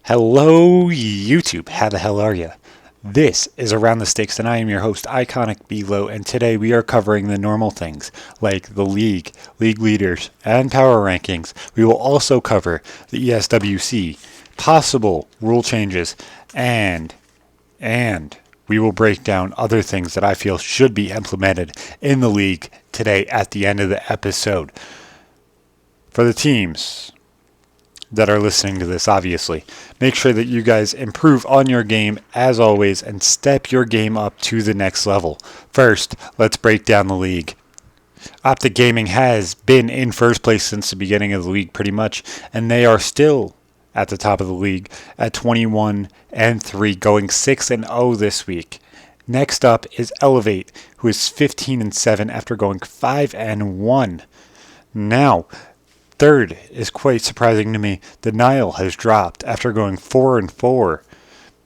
Hello, YouTube. How the hell are you? This is Around the Sticks, and I am your host, IconicBelow, and today we are covering the normal things, like the league leaders, and power rankings. We will also cover the Eswc, possible rule changes, and we will break down other things that I feel should be implemented in the league today at the end of the episode. For the teams that are listening to this, obviously, make sure that you guys improve on your game as always and step your game up to the next level. First, let's break down the league. Optic Gaming has been in first place since the beginning of the league pretty much, and they are still at the top of the league at 21-3, going 6-0 this week. Next up is Elevate, who is 15-7 after going 5-1. Now, third is quite surprising to me. Denial has dropped after going 4-4.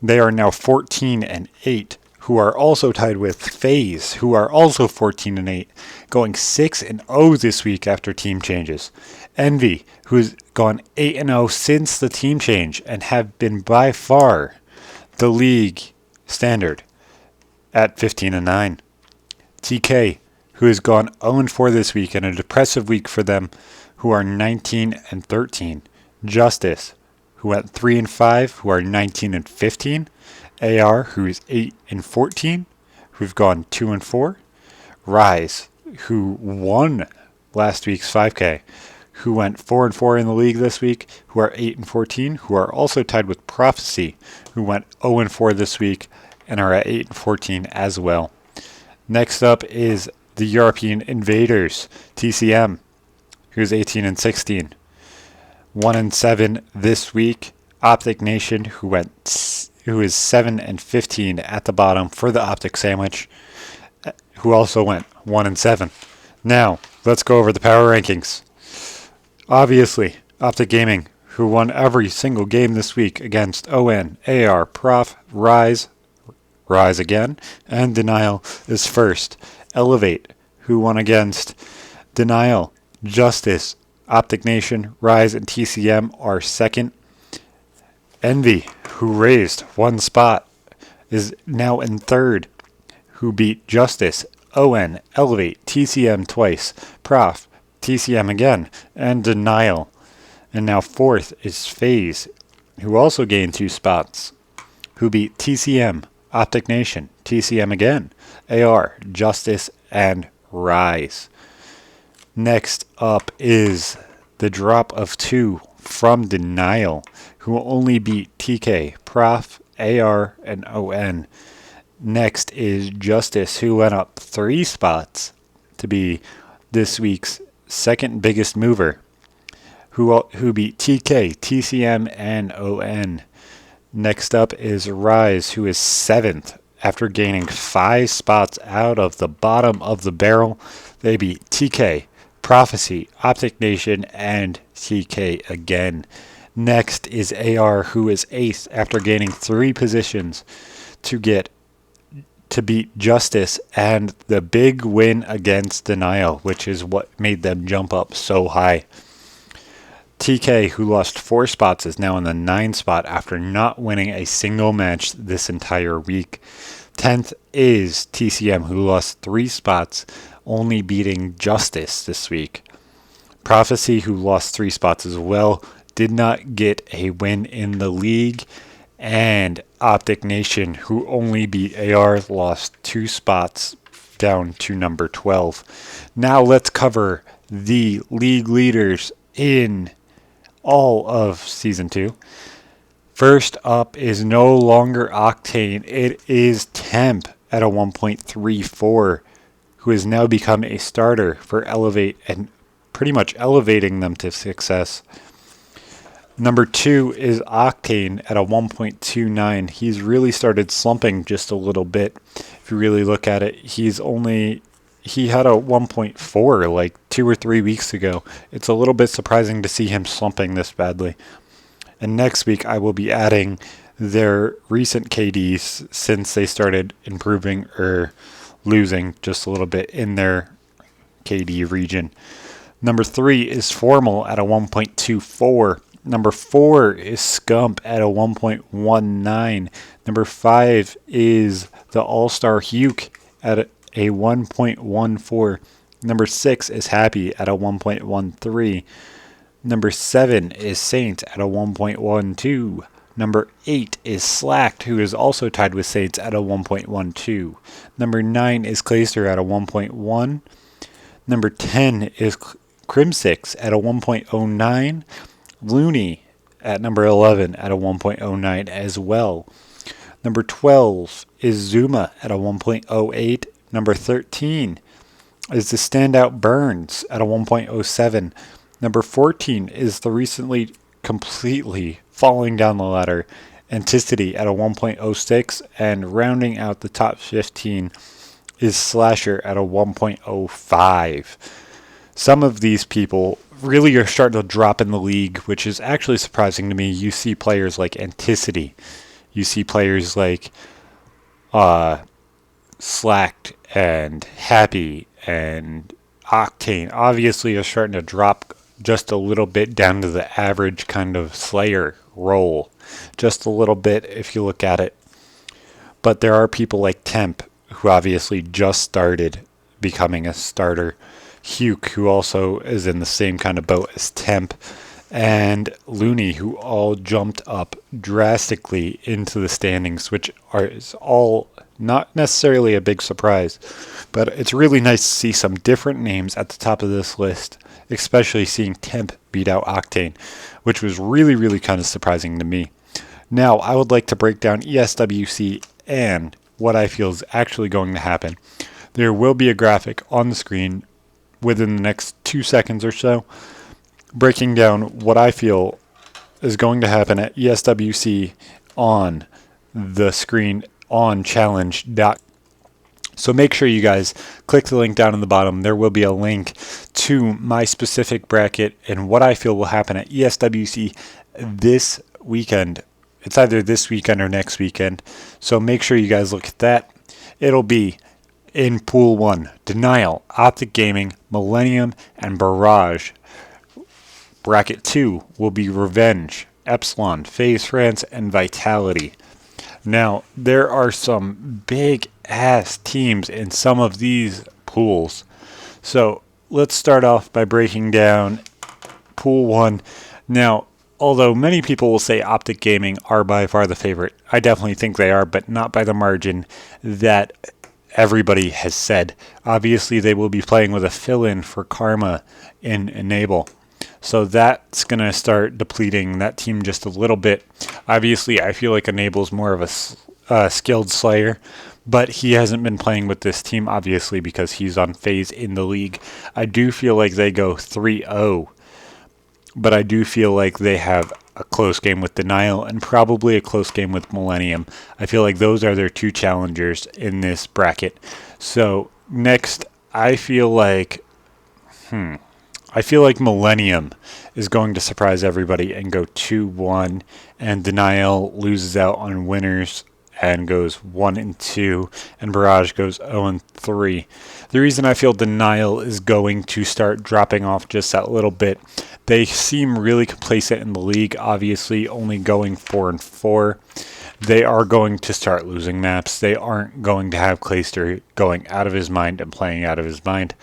They are now 14-8, who are also tied with FaZe, who are also 14-8, going 6-0 this week after team changes. Envy, who has gone 8-0 since the team change and have been by far the league standard at 15-9. TK, who has gone 0-4 this week and a depressive week for them, who are 19-13. Justice, who went 3-5, who are 19-15. AR, who is 8-14, who've gone 2-4. Rise, who won last week's 5K, who went 4-4 in the league this week, who are 8-14, who are also tied with Prophecy, who went 0-4 this week and are at 8-14 as well. Next up is the European Invaders, TCM, who's 18-16. 1-7 this week. Optic Nation, who is 7-15 at the bottom for the Optic Sandwich, who also went 1-7. Now, let's go over the power rankings. Obviously, Optic Gaming, who won every single game this week against ON, AR, Prof, Rise again, and Denial, is first. Elevate, who won against Denial, Justice, Optic Nation, Rise, and TCM are second. Envy, who raised one spot, is now in third, who beat Justice, ON, Elevate, TCM twice, Prof, TCM again, and Denial. And now fourth is FaZe, who also gained 2 spots, who beat TCM, Optic Nation, TCM again, AR, Justice, and Rise. Next up is the drop of 2 from Denial, who will only beat TK, Prof, AR, and ON. Next is Justice, who went up 3 spots to be this week's second biggest mover, who beat TK, TCM, and ON. Next up is Rise, who is 7th after gaining 5 spots out of the bottom of the barrel. They beat TK, Prophecy, Optic Nation, and TK again. Next is AR, who is 8th after gaining 3 positions to beat Justice and the big win against Denial, which is what made them jump up so high. TK, who lost 4 spots, is now in the 9th spot after not winning a single match this entire week. 10th is TCM, who lost 3 spots, only beating Justice this week. Prophecy, who lost 3 spots as well, did not get a win in the league. And Optic Nation, who only beat AR, lost 2 spots down to number 12. Now let's cover the league leaders in all of Season 2. First up is no longer Octane. It is Temp at a 1.34, who has now become a starter for Elevate and pretty much elevating them to success. Number 2 is Octane at a 1.29. He's really started slumping just a little bit. If you really look at it, he had a 1.4 like 2 or 3 weeks ago. It's a little bit surprising to see him slumping this badly. And next week I will be adding their recent KDs since they started improving or losing just a little bit in their KD region. Number 3 is Formal at a 1.24. Number 4 is Scump at a 1.19. Number 5 is the All-Star Huke at a 1.14. Number 6 is Happy at a 1.13. Number 7 is Saint at a 1.12. Number 8 is Slacked, who is also tied with Saints at a 1.12. Number 9 is Clayster at a 1.1. Number 10 is Crimsix at a 1.09. Looney at number 11 at a 1.09 as well. Number 12 is Zuma at a 1.08. Number 13 is the standout Burns at a 1.07. Number 14 is the recently completely falling down the ladder Anticity at a 1.06, and rounding out the top 15 is Slasher at a 1.05. Some of these people really are starting to drop in the league, which is actually surprising to me. You see players like Anticity. You see players like Slacked and Happy and Octane. Obviously are starting to drop just a little bit down to the average kind of Slayer role. Just a little bit if you look at it. But there are people like Temp, who obviously just started becoming a starter. Huke, who also is in the same kind of boat as Temp, and Looney, who all jumped up drastically into the standings, which is all not necessarily a big surprise, but it's really nice to see some different names at the top of this list, especially seeing Temp beat out Octane, which was really, really kind of surprising to me. Now, I would like to break down ESWC and what I feel is actually going to happen. There will be a graphic on the screen within the next 2 seconds or so, breaking down what I feel is going to happen at ESWC on the screen on challenge.com. So make sure you guys click the link down in the bottom. There will be a link to my specific bracket and what I feel will happen at ESWC this weekend. It's either this weekend or next weekend. So make sure you guys look at that. It'll be in Pool 1, Denial, Optic Gaming, Millennium, and Barrage. Bracket 2 will be Revenge, Epsilon, FaZe France, and Vitality. Now, there are some big-ass teams in some of these pools. So, let's start off by breaking down Pool 1. Now, although many people will say Optic Gaming are by far the favorite, I definitely think they are, but not by the margin that everybody has said. Obviously, they will be playing with a fill-in for Karma in Enable. So that's going to start depleting that team just a little bit. Obviously, I feel like Enable's more of a skilled Slayer, but he hasn't been playing with this team, obviously, because he's on FaZe in the league. I do feel like they go 3-0, but I do feel like they have a close game with Denial and probably a close game with Millennium. I feel like those are their two challengers in this bracket. So next, I feel like Millennium is going to surprise everybody and go 2-1, and Denial loses out on winners and goes 1-2, and Barrage goes 0-3. The reason I feel Denial is going to start dropping off just that little bit, they seem really complacent in the league, obviously only going 4-4. They are going to start losing maps. They aren't going to have Clayster going out of his mind and playing out of his mind.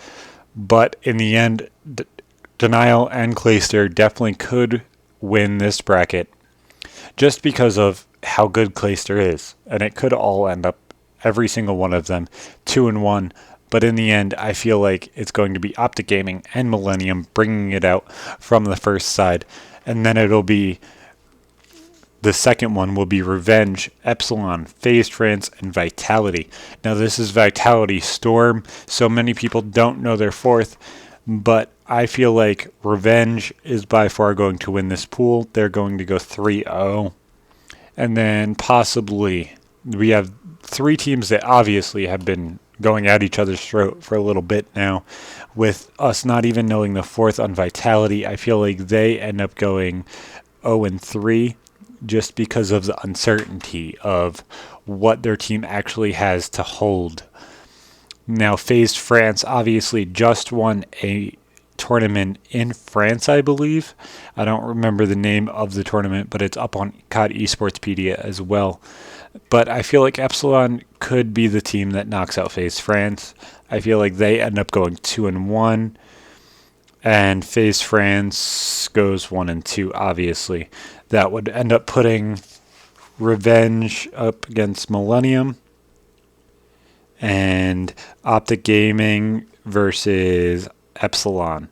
But in the end, Denial and Clayster definitely could win this bracket just because of how good Clayster is. And it could all end up, every single one of them, 2-1. But in the end, I feel like it's going to be Optic Gaming and Millennium bringing it out from the first side. And then it'll be, the second one will be Revenge, Epsilon, FaZe France, and Vitality. Now this is Vitality Storm. So many people don't know their fourth. But I feel like Revenge is by far going to win this pool. They're going to go 3-0. And then possibly we have three teams that obviously have been going at each other's throat for a little bit now. With us not even knowing the fourth on Vitality, I feel like they end up going 0-3 just because of the uncertainty of what their team actually has to hold. Now, FaZe France obviously just won a tournament in France, I believe. I don't remember the name of the tournament, but it's up on COD Esportspedia as well. But I feel like Epsilon could be the team that knocks out FaZe France. I feel like they end up going 2-1, and FaZe France goes 1-2. Obviously, that would end up putting Revenge up against Millennium, and Optic Gaming versus Epsilon.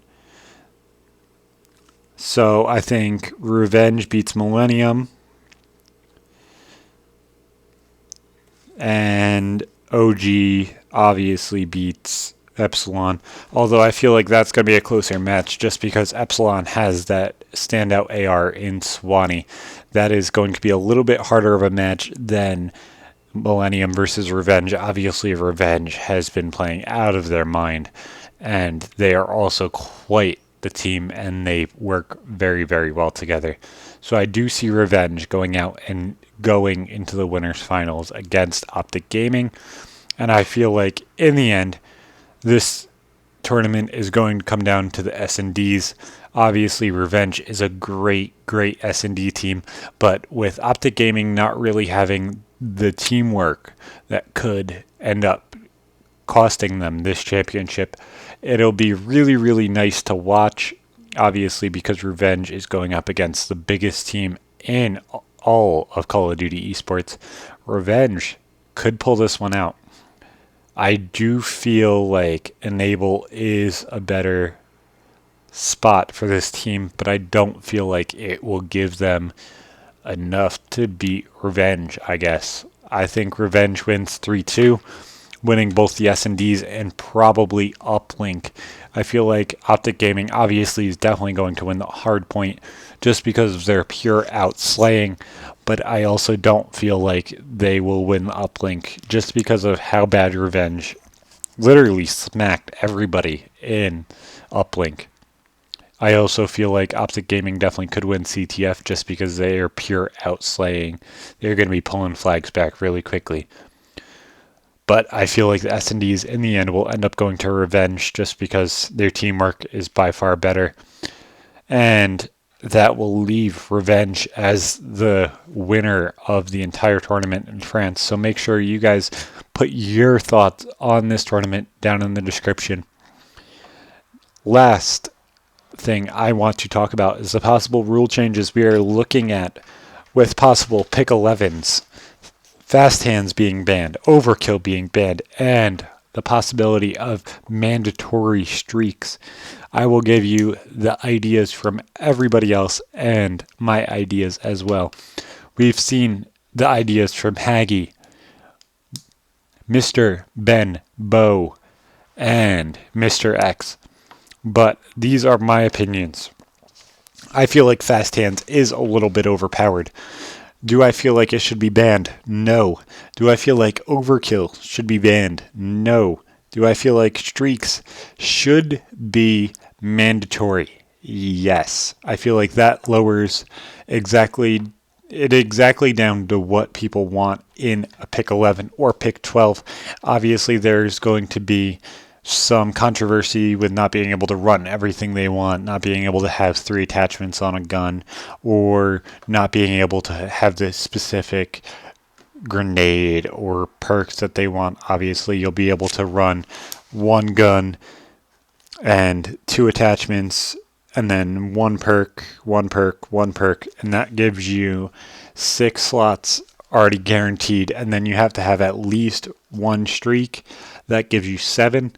So I think Revenge beats Millennium, and OG obviously beats Epsilon. Although I feel like that's going to be a closer match just because Epsilon has that standout AR in Swanee. That is going to be a little bit harder of a match than Millennium versus Revenge. Obviously, Revenge has been playing out of their mind, and they are also quite the team, and they work very, very well together. So I do see Revenge going out and going into the winners finals against Optic Gaming, and I feel like in the end, this tournament is going to come down to the S&Ds. Obviously, Revenge is a great, great S&D team, but with Optic Gaming not really having the teamwork that could end up costing them this championship, it'll be really, really nice to watch, obviously, because Revenge is going up against the biggest team in all of Call of Duty esports. Revenge could pull this one out. I do feel like Enable is a better spot for this team, but I don't feel like it will give them enough to beat Revenge, I guess. I think Revenge wins 3-2, winning both the S&Ds and probably Uplink. I feel like Optic Gaming obviously is definitely going to win the hard point just because of their pure outslaying, but I also don't feel like they will win the Uplink just because of how bad Revenge literally smacked everybody in Uplink. I also feel like Optic Gaming definitely could win CTF just because they are pure outslaying. They're going to be pulling flags back really quickly. But I feel like the S&Ds in the end will end up going to Revenge just because their teamwork is by far better. And that will leave Revenge as the winner of the entire tournament in France. So make sure you guys put your thoughts on this tournament down in the description. Last thing I want to talk about is the possible rule changes we are looking at with possible pick 11s. Fast hands being banned, overkill being banned, and the possibility of mandatory streaks. I will give you the ideas from everybody else and my ideas as well. We've seen the ideas from Haggy, Mr. Ben Bow, and Mr. X. But these are my opinions. I feel like fast hands is a little bit overpowered. Do I feel like it should be banned? No. Do I feel like overkill should be banned? No. Do I feel like streaks should be mandatory? Yes. I feel like that lowers exactly down to what people want in a pick 11 or pick 12. Obviously, there's going to be some controversy with not being able to run everything they want, not being able to have 3 attachments on a gun, or not being able to have the specific grenade or perks that they want. Obviously, you'll be able to run 1 gun and 2 attachments, and then 1 perk, 1 perk, 1 perk, and that gives you 6 slots already guaranteed, and then you have to have at least 1 streak. That gives you 7.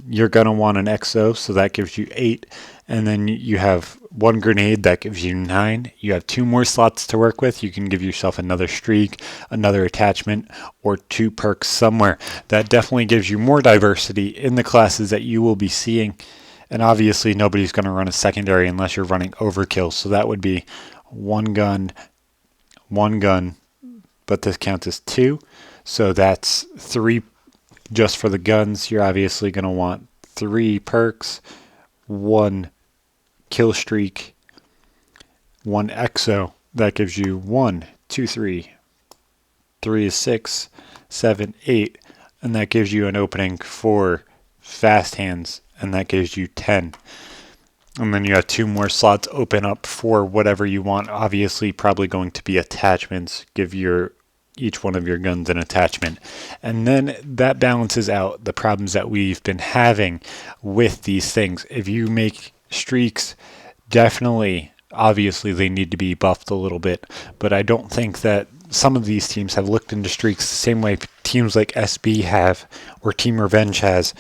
You're going to want an XO, so that gives you 8. And then you have 1 grenade, that gives you 9. You have 2 more slots to work with. You can give yourself another streak, another attachment, or 2 perks somewhere. That definitely gives you more diversity in the classes that you will be seeing. And obviously, nobody's going to run a secondary unless you're running overkill. So that would be 1 gun, but this counts as 2. So that's 3 just for the guns. You're obviously going to want 3 perks, 1 kill streak, 1 exo. That gives you 1, 2, 3. 3 is 6, 7, 8. And that gives you an opening for fast hands. And that gives you 10. And then you have 2 more slots open up for whatever you want. Obviously, probably going to be attachments. Give each one of your guns an attachment. And then that balances out the problems that we've been having with these things. If you make streaks, definitely, obviously, they need to be buffed a little bit. But I don't think that some of these teams have looked into streaks the same way teams like SB have or Team Revenge has.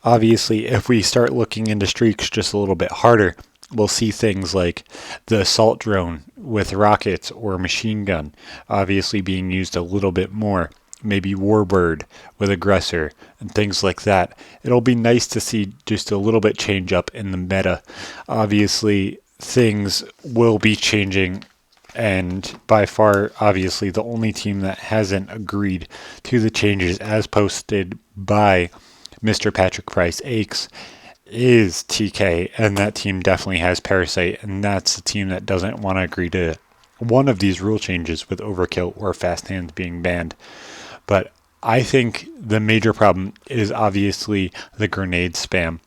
Obviously, if we start looking into streaks just a little bit harder, we'll see things like the assault drone with rockets or machine gun obviously being used a little bit more. Maybe Warbird with aggressor and things like that. It'll be nice to see just a little bit change up in the meta. Obviously, things will be changing, and by far, obviously, the only team that hasn't agreed to the changes as posted by Mr. Patrick Price Aches is TK, and that team definitely has Parasite, and that's the team that doesn't want to agree to one of these rule changes with Overkill or Fast Hands being banned. But I think the major problem is obviously the grenade spam.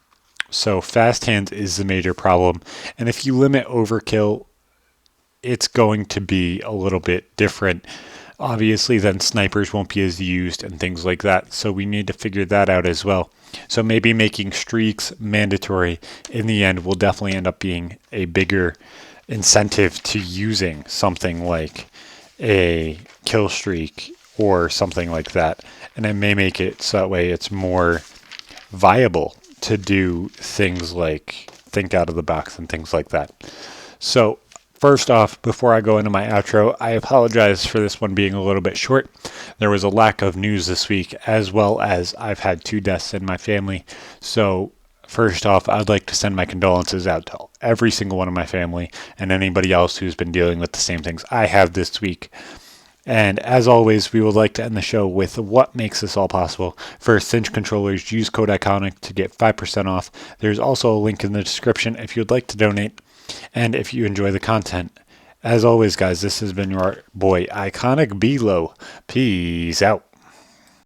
So Fast Hands is the major problem, and if you limit Overkill, it's going to be a little bit different. Obviously, then snipers won't be as used and things like that. So we need to figure that out as well. So maybe making streaks mandatory in the end will definitely end up being a bigger incentive to using something like a kill streak or something like that. And it may make it so that way it's more viable to do things like think out of the box and things like that. So first off, before I go into my outro, I apologize for this one being a little bit short. There was a lack of news this week, as well as I've had 2 deaths in my family. So first off, I'd like to send my condolences out to every single one of my family and anybody else who's been dealing with the same things I have this week. And as always, we would like to end the show with what makes this all possible. For Cinch controllers, use code ICONIC to get 5% off. There's also a link in the description if you'd like to donate. And if you enjoy the content, as always, guys, this has been your boy, IconicBelow. Peace out.